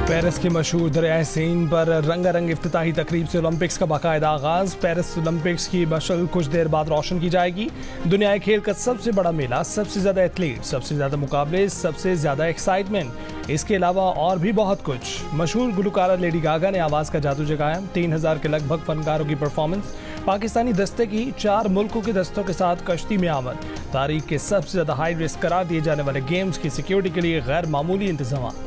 Paris की मशहूर दरियाए scene पर रंगारंग इफ्तिताही तकरीब से ओलंपिक्स का बाकायदा आगाज। पेरिस ओलंपिक्स की मशअल कुछ देर बाद रोशन की जाएगी। दुनिया खेल का सबसे बड़ा मेला, सबसे ज्यादा एथलीट, सबसे ज्यादा मुकाबले, सबसे ज्यादा एक्साइटमेंट, इसके अलावा और भी बहुत कुछ। मशहूर गुलकारा लेडी गागा ने आवाज का जादू जगाया। 3000 के लगभग फनकारों की परफॉर्मेंस। पाकिस्तानी दस्ते की 4 मुल्कों के दस्तों के साथ कश्ती में आमद। तारीख के सबसे ज्यादा हाई रिस्क करार दिए जाने वाले गेम्स की सिक्योरिटी के लिए गैर मामूली इंतजाम।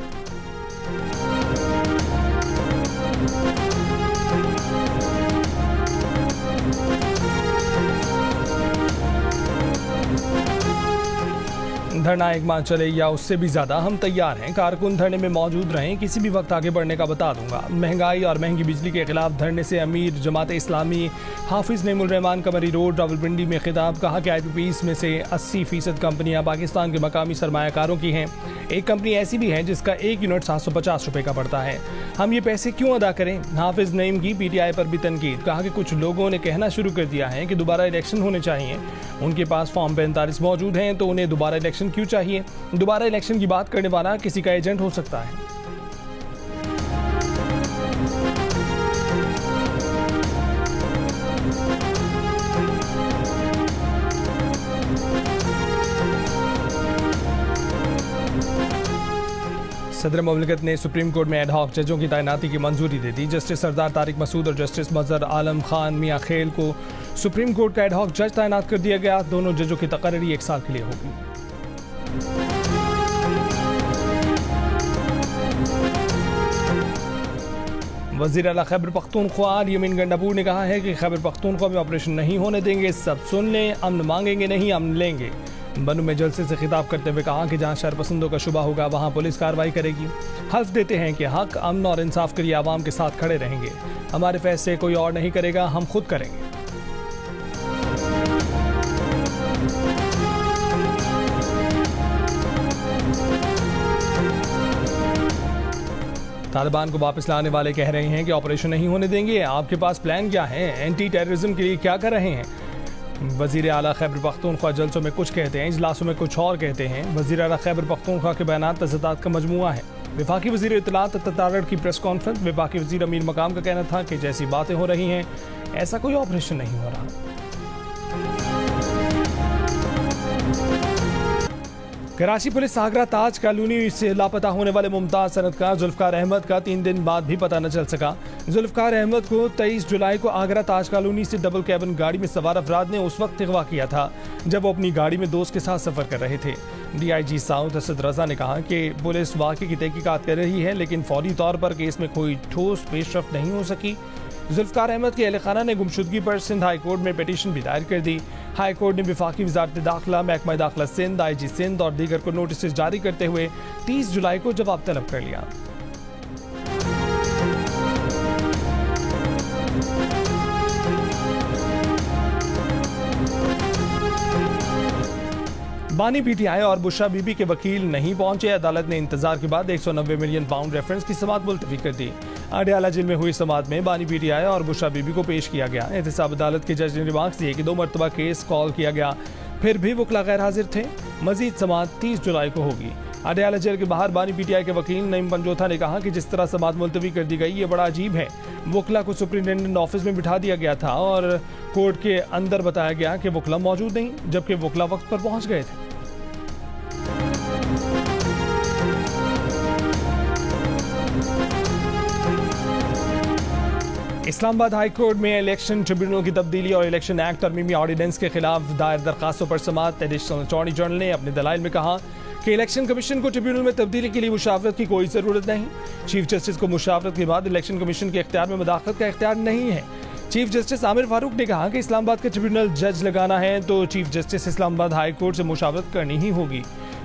धरना एक माह चले या उससे भी ज्यादा, हम तैयार हैं। कारकुन धरने में मौजूद रहें, किसी भी वक्त आगे बढ़ने का बता दूंगा। महंगाई और महंगी बिजली के खिलाफ धरने से अमीर जमात इस्लामी हाफिज नेमुल रहमान कमरी रोड रावलपिंडी में खिताब। कहा कि IPPs में से 80% कंपनियां पाकिस्तान के मकामी सरमायाकारों की हैं। एक कंपनी ऐसी भी है जिसका 1 यूनिट 750 रुपए का पड़ता है। हम ये पैसे क्यों अदा करें? हाफिज नईम की PTI पर भी तनकीद। कहा कि कुछ लोगों ने कहना शुरू कर दिया है कि दोबारा इलेक्शन होने चाहिए। उनके पास फॉर्म 45 मौजूद हैं तो उन्हें दोबारा इलेक्शन क्यों चाहिए? दोबारा इलेक्शन की बात करने वाला किसी का एजेंट हो सकता है। सदर मुमलिकत ने सुप्रीम कोर्ट में एडहॉक जजों की तैनाती की मंजूरी दे दी। जस्टिस सरदार तारिक मसूद और जस्टिस मजहर आलम खान मियां खेल को सुप्रीम कोर्ट का एडहॉक जज तैनात कर दिया गया। दोनों जजों की तकर्री 1 साल के लिए होगी। वज़ीर आला खैबर पख्तूनख्वा यमीन गंडापुर ने कहा है कि खैबर पख्तूनख्वा में ऑपरेशन नहीं होने देंगे। सब सुन लें, अमन मांगेंगे नहीं, अमन लेंगे। बनू में जलसे से खिताब करते हुए कहा कि जहां शरपसंदों का शुबा होगा वहां पुलिस कार्रवाई करेगी। हल्फ देते हैं कि हक, अमन और इंसाफ के लिए आवाम के साथ खड़े रहेंगे। हमारे फैसले कोई और नहीं करेगा, हम खुद करेंगे। तालिबान को वापस लाने वाले कह रहे हैं कि ऑपरेशन नहीं होने देंगे। आपके पास प्लान क्या है? एंटी टेररिज्म के लिए क्या कर रहे हैं? वज़ीर आला खैबर पख्तूनख्वा जलसों में कुछ कहते हैं, इजलासों में कुछ और कहते हैं। वज़ीर आला खैबर पख्तूनख्वा के बयानात तज़दाद का मजमुआ है। वफाकी वज़ीर इत्तलात ततारड़ की प्रेस कॉन्फ्रेंस। वफाकी वज़ीर अमीर मकाम का कहना था कि जैसी बातें हो रही हैं ऐसा कोई ऑपरेशन नहीं हो रहा। कराची पुलिस आगरा ताज कॉलोनी से लापता होने वाले मुमताज सनतकार जुल्फकार अहमद का 3 दिन बाद भी पता न चल सका। जुल्फकार अहमद को 23 जुलाई को आगरा ताज कॉलोनी से डबल कैबिन गाड़ी में सवार अफराद ने उस वक्त अगवा किया था जब वो अपनी गाड़ी में दोस्त के साथ सफर कर रहे थे। DIG साउथ असद रजा ने कहा कि पुलिस वाक़े की तहकीकात कर रही है, लेकिन फौरी तौर पर केस में कोई ठोस पेशरफ्त नहीं हो सकी। जुल्फकार अहमद के अहल खाना ने गुमशुदगी पर सिंध हाई कोर्ट में पिटीशन भी दायर कर दी। हाई कोर्ट ने वफाकी वजारत दाखिला, महकमा दाखिला सिंध, IG सिंध और दीगर को नोटिस जारी करते हुए 30 जुलाई को जवाब तलब कर लिया। बानी PTI और बुशरा बीबी के वकील नहीं पहुंचे। अदालत ने इंतजार के बाद 190 मिलियन पाउंड रेफरेंस की समाअत मुलतवी कर दी। अडयाला जेल में हुई समाअत में बानी PTI और बुशरा बीबी को पेश किया गया। एहतसाब अदालत के जज ने रिमार्क्स दिए कि 2 मरतबा केस कॉल किया गया, फिर भी वकला गैर हाजिर थे। मजीद समाअत 30 जुलाई को होगी। अडयाला जेल के बाहर बानी PTI के वकील नईम पंजोथा ने कहा कि जिस तरह समाअत मुलतवी कर दी गई ये बड़ा अजीब है। वकला को सुप्रिंटेंडेंट ऑफिस में बिठा दिया गया था और कोर्ट के अंदर बताया गया कि वकला मौजूद नहीं, जबकि वकला वक्त पर पहुंच गए थे। इस्लामाबाद हाई कोर्ट में इलेक्शन ट्रिब्यूनल की तब्दीली और इलेक्शन एक्ट तरमीमी ऑर्डिनेंस के खिलाफ दायर दरखास्तों पर समाअत। एडिशनल अटॉर्नी जनरल ने अपने दलाइल में कहा कि इलेक्शन कमीशन को ट्रिब्यूनल में तब्दीली के लिए मुशावरत की कोई जरूरत नहीं। चीफ जस्टिस को मुशावरत के बाद इलेक्शन कमीशन के इख्तियार में मुदाखलत का इख्तियार नहीं है। चीफ जस्टिस आमिर फारूक ने कहा कि इस्लामाबाद का ट्रिब्यूनल जज लगाना है तो chief justice Islamabad high court से मुशावरत करनी ही होगी।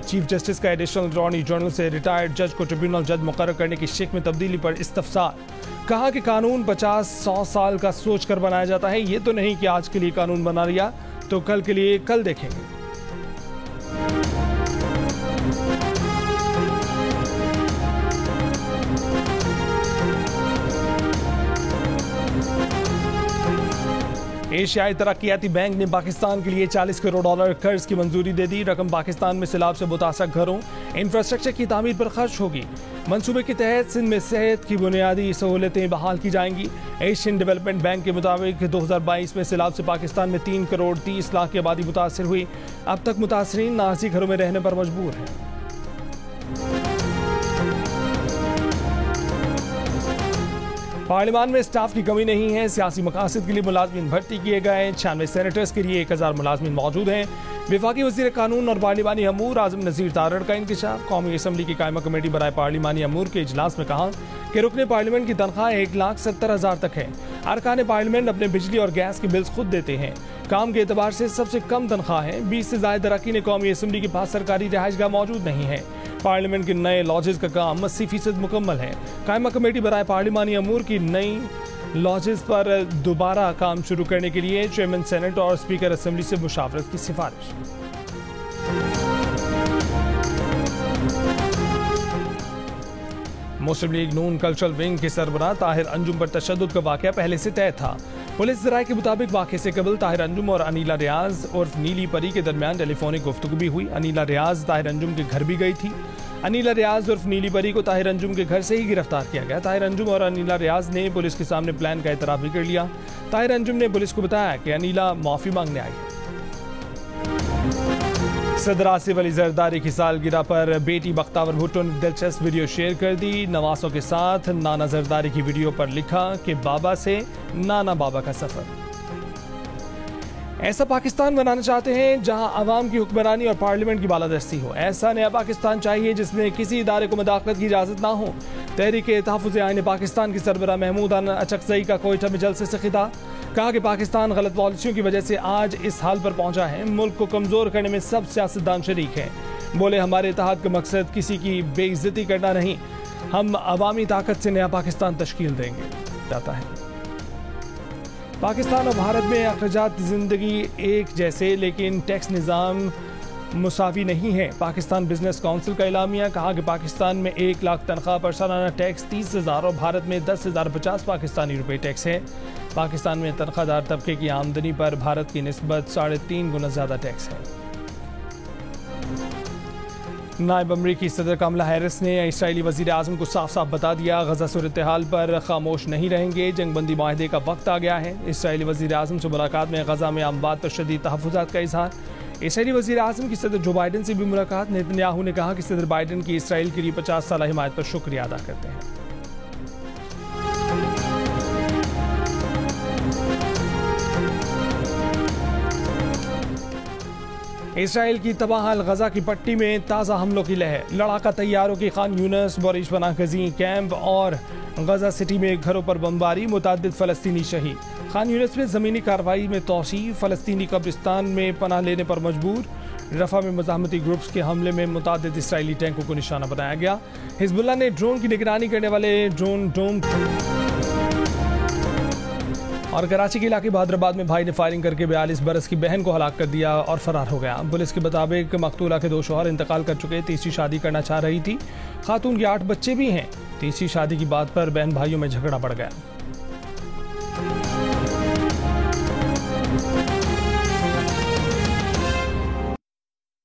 चीफ जस्टिस का एडिशनल अटॉर्नी जनरल से रिटायर्ड जज को ट्रिब्यूनल जज मुकर्रर करने की शिक में तब्दीली पर इस्तफसार। कहा कि कानून 50-100 साल का सोच कर बनाया जाता है, ये तो नहीं कि आज के लिए कानून बना लिया तो कल के लिए कल देखेंगे। एशियाई तरक्याती बैंक ने पाकिस्तान के लिए $40 करोड़ कर्ज की मंजूरी दे दी। रकम पाकिस्तान में सैलाब से मुतासर घरों, इंफ्रास्ट्रक्चर की तामीर पर खर्च होगी। मंसूबे के तहत सिंध में सेहत की बुनियादी सहूलतें बहाल की जाएंगी। एशियन डेवलपमेंट बैंक के मुताबिक 2022 में सैलाब से पाकिस्तान में 3 करोड़ 30 लाख की आबादी मुतासर हुई। अब तक मुतासरीन नाज़ी घरों में रहने पर मजबूर हैं। पार्लियामान में स्टाफ की कमी नहीं है। सियासी मकासद के लिए मुलाजमीन भर्ती किए गए। 96 सेनेटर्स के लिए 1000 मुलाजमीन मौजूद हैं। वफाकी वज़ीर कानून और पार्लिमानी अमूर आज़म नज़ीर तारड़ का इंकशाफ। कौमी असम्बली की कायमा कमेटी बराए पार्लिमानी अमूर के इजलास में कहा कि रुकने पार्लियामेंट की तनख्वाह 1,70,000 तक है। अरकान पार्लियामेंट अपने बिजली और गैस के बिल्स खुद देते हैं। काम के एतबार से सबसे कम तनख्वाह है। 20 से ज़ायद अरकान कौमी असम्बली के पास सरकारी रिहाइशगाह मौजूद नहीं है। पार्लियामेंट के नए लॉजेस का काम 80% मुकम्मल है। कायमा कमेटी बराए पार्लिमानी अमूर की नई लॉजेस पर दोबारा काम शुरू करने के लिए चेयरमैन सेनेट और स्पीकर असेंबली से मुशावरत की सिफारिश। मुस्लिम लीग नून कल्चरल विंग के सरबराह ताहिर अंजुम पर तशद्दुद का वाक़या पहले से तय था। पुलिस ज़राए के मुताबिक वाक़े से कबल ताहिर अंजुम और अनीला रियाज उर्फ नीली परी के दरमियान टेलीफोनिक गुफ्तगू भी हुई। अनीला रियाज ताहिर अंजुम के घर भी गई थी। अनीला रियाज उर्फ नीली परी को ताहिर अंजुम के घर से ही गिरफ्तार किया गया। ताहिर अंजुम और अनीला रियाज ने पुलिस के सामने प्लान का एतराफ़ भी कर लिया। ताहिर अंजुम ने पुलिस को बताया कि अनीला माफ़ी मांगने आई है। सदर आसिफ अली जरदारी की सालगिरह पर बेटी बख्तावर भुट्टो ने दिलचस्प वीडियो शेयर कर दी। नवासों के साथ नाना जरदारी की वीडियो पर लिखा कि बाबा से नाना बाबा का सफर। ऐसा पाकिस्तान बनाना चाहते हैं जहां अवाम की हुक्मरानी और पार्लियामेंट की बालादस्ती हो। ऐसा नया पाकिस्तान चाहिए जिसमें किसी इदारे को मुदाखलत की इजाजत ना हो। तहरीक तहफ़्फ़ुज़ आईन पाकिस्तान की सरबराह महमूद अचकज़ई का कोयटा में जलसे से खिताब। कहा कि पाकिस्तान गलत पॉलिसियों की वजह से आज इस हाल पर पहुंचा है। मुल्क को कमजोर करने में सब सियासतदान शरीक हैं। बोले हमारे इत्तेहाद का मकसद किसी की बेइज्जती करना नहीं, हम अवामी ताकत से नया पाकिस्तान तश्कील देंगे। जाता है पाकिस्तान और भारत में अखराजात ज़िंदगी एक जैसे लेकिन टैक्स निज़ाम मुसावी नहीं है। पाकिस्तान बिजनेस काउंसिल का एलामिया। कहा कि पाकिस्तान में 1 लाख तनख्वाह पर सालाना टैक्स 30,000 और भारत में 10,050 पाकिस्तानी रुपए टैक्स है। पाकिस्तान में तनख्वाहदार तबके की आमदनी पर भारत की निस्बत 3.5 गुना ज़्यादा टैक्स है। नायब अमरीकी सदर कमला हैरिस ने इसराइली वज़ीर आज़म को साफ साफ बता दिया गजा सूरत हाल पर खामोश नहीं रहेंगे। जंगबंदी माहदे का वक्त आ गया है। इसराइली वज़ीर आज़म से मुलाकात में गजा में अमवात पर शदीद तहफ़्फ़ुज़ात का इजहार। इसराइली वज़ीर आज़म की सदर जो बाइडन से भी मुलाकात। नेतन्याहू ने कहा कि सदर बाइडन की इसराइल के लिए 50 साल हिमायत पर शुक्रिया अदा करते हैं। इसराइल की तबाहल गजा की पट्टी में ताज़ा हमलों की लहर। लड़ाका तैयारों की खान यूनस बोरिश पनाहगज़ी कैंप और गजा सिटी में घरों पर बमबारी। मुतअद्दिद फ़लस्तीनी शहीद। खान यूनस में ज़मीनी कार्रवाई में तोसी। फ़लस्तीनी कब्रिस्तान में पनाह लेने पर मजबूर। रफ़ा में मज़ाहमती ग्रुप्स के हमले में मुतअद्दिद इसराइली टैंकों को निशाना बनाया गया। हिज़्बुल्लाह ने ड्रोन की निगरानी करने वाले ड्रोन डोम और कराची के इलाके बहादराबाद में भाई ने फायरिंग करके 42 बरस की बहन को हलाक कर दिया और फरार हो गया। पुलिस के मुताबिक मकतूला के 2 शौहर इंतकाल कर चुके। तीसरी शादी करना चाह रही थी। खातून के 8 बच्चे भी हैं। तीसरी शादी की बात पर बहन भाइयों में झगड़ा बढ़ गया।